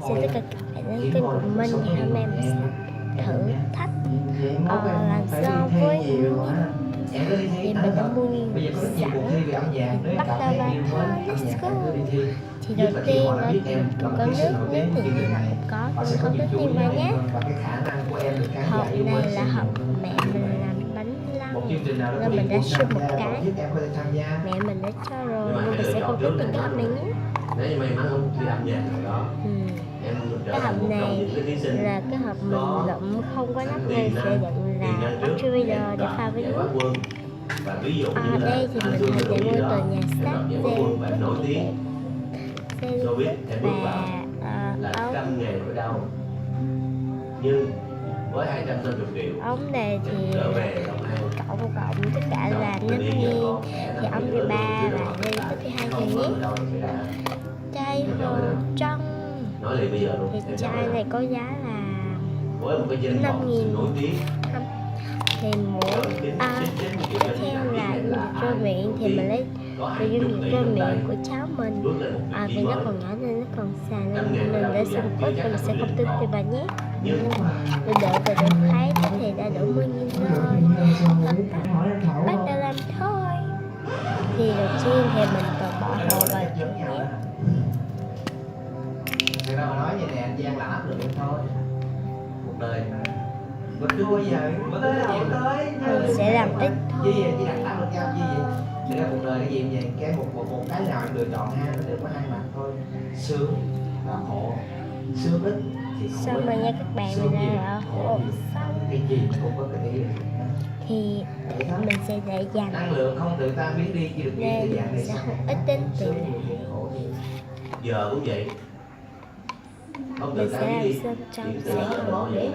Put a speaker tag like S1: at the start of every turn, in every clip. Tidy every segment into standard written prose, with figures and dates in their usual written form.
S1: Xin tất cả các bạn đến kênh của mình. Ngày hôm nay mình sẽ thử thách làm sao với thì mình đã mua nguyên sẵn bắt đầu vào thôi. Let's go. Thì đầu tiên là có nước, nước thì nào cũng có, mình không nước thêm vào nhé. Hộp này là hộp mẹ mình làm bánh lăng nên mình đã xuyên một cái, mẹ mình đã cho rồi nhưng mình sẽ không tính cái hộp này nhé.
S2: Nếu như may mắn không đi âm nhạc rồi đó,
S1: cái hộp này là cái hộp mình lụm không có nắp nên sẽ đựng là battery để pha với nước. Ở đây thì mình thường chạy mua từ nhà sách
S2: nổi tiếng showbiz em bước vào là
S1: ống
S2: 100 ngàn ở đâu, nhưng với 250 triệu
S1: ống này thì cộng tất cả là 5.000 thì ống thứ 3 là lên tới thứ 2.000 nhé. Chai hồ trong thì chai này có giá là 5.000 thì mỗi theo là rơ miệng thì mình lấy từ dung dịch rơ miệng của cháu mình vì nó còn nhỏ nên nó còn xà nên mình để xong cuối mình sẽ không tin thì bà nhé. Mình đợi về được thấy thì đã đủ 10.000 rồi, bắt đầu làm thôi. Thì đầu tiên thì mình cần bỏ hồ vào trước nhé.
S2: Người ta mà nói vậy nè, anh Giang là áp lực em thôi. Một đời mình chưa bao giờ mới tới đâu tới.
S1: Mình sẽ làm ít thôi.
S2: Chỉ đặt áp lực nhau gì vậy? Thì ra cuộc đời cái gì vậy? Cái một cái nào em lựa chọn ha, nó đều có hai mặt thôi. Sướng và khổ. Sướng ít thì khổ.
S1: Xong rồi nha các bạn, mình đã ở hộp xong.
S2: Cái gì cũng có cái ý.
S1: Thì mình sẽ để dành
S2: năng lượng không tự ta biến đi chỉ được
S1: nên mình sẽ không ít tính tỷ lệ.
S2: Giờ cũng vậy.
S1: Mình sẽ làm xong trong sẽ còn biết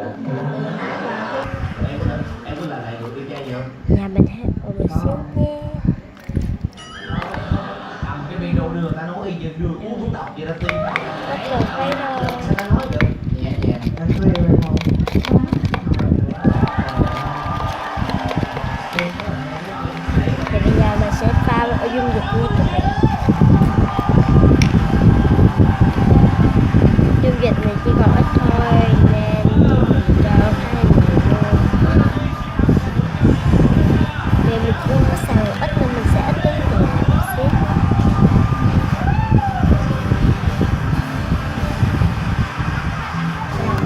S2: em có làm lại được cái chai gì không?
S1: nhà mình hay một xíu nha.
S2: Cầm cái video đưa người ta nói y như đưa uống thuốc độc vậy đó tiên.
S1: Bắt đầu quay rồi.
S2: Sao ta nói được? Nhẹ nhẹ. Anh thuê em không?
S1: Thì bây giờ mình sẽ pha ở dung dịch nha các bạn. Dung dịch này chỉ còn ít thôi nên mình cho 2 người luôn. Vì mình không có xào ít nên mình sẽ ít tí nữa một xíu.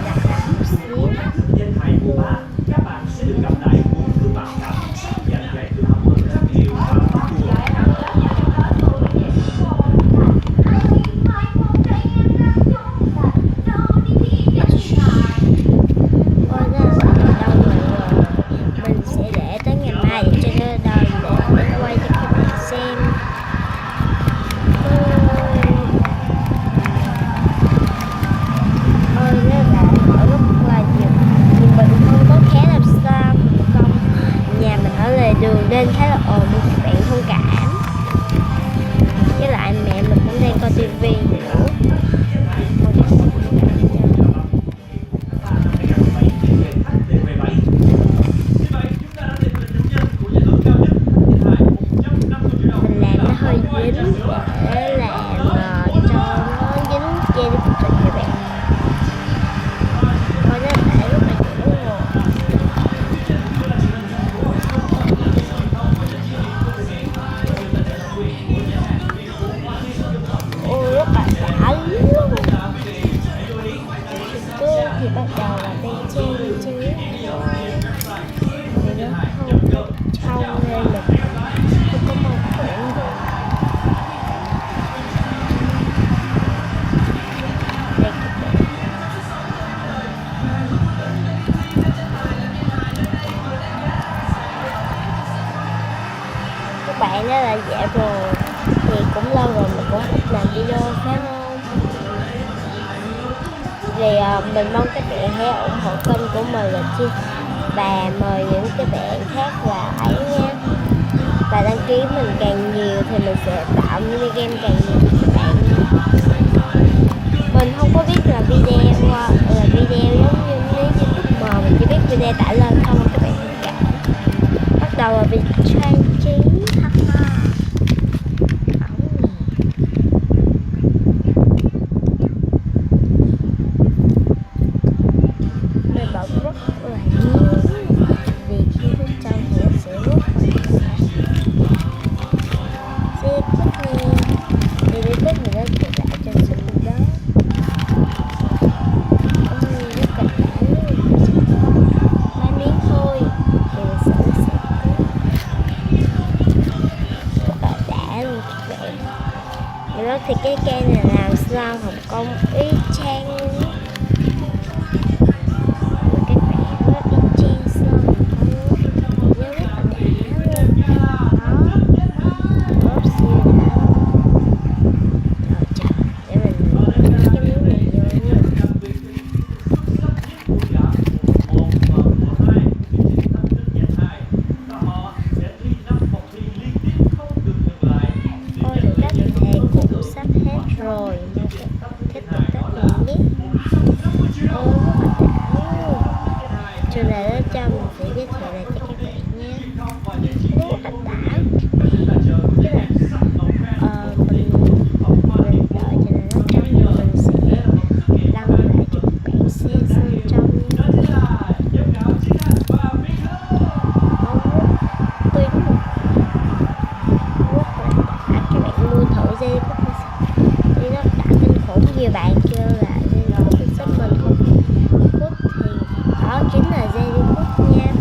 S1: Đặt một xíu.
S3: Danh hài của ba, các bạn sẽ được gặp lại cuốn thư bạn cảm dành giải thưởng hơn rất nhiều và bắt buộc.
S1: Mình sẽ để tới ngày mai để cho nó đời để quay cho các bạn xem. Ôi nó đã ở rất là nhiều nhưng mình không có khá làm sao không, nhà mình ở lề đường nên khá là ồn nên các bạn thông cảm. Với lại mẹ mình cũng đang coi tivi nữa. Mình làm nó hơi dính để làm cho nó dính che đi một chút các bạn. Coi nó để rất là dữ rồi. Ôi rất là đã luôn. Cứ thì bắt đầu là bên trên chứ thì nó không có trong nên mình không có mâu thuẫn được. Đây các bạn. Các bạn đó là dạ rồi thì cũng lâu rồi mình cũng ít làm video phải không? Thì mình mong các bạn hãy ủng hộ kênh của mình là chi và mời những cái bạn khác vào ấy nha. Và đăng ký mình càng nhiều thì mình sẽ tạo mini game càng nhiều cho các bạn. Mình không có biết là video giống như mấy YouTube mà mình chỉ biết video tải lên không các bạn thông cảm. Bắt đầu là việc trang trí. Trường này nó cho mình sẽ giới thiệu lại cho các bạn nha. Nó rất là đã. Tức là mình đợi cho nó trong thì mình sẽ đăng lại cho các bạn xem bên trong nha. Tuyến rất là đã, các bạn mua thử dây đi nó đã kinh khủng. Nhiều bạn kêu là dây shop mình không hút thì đó chính là dây hút nha.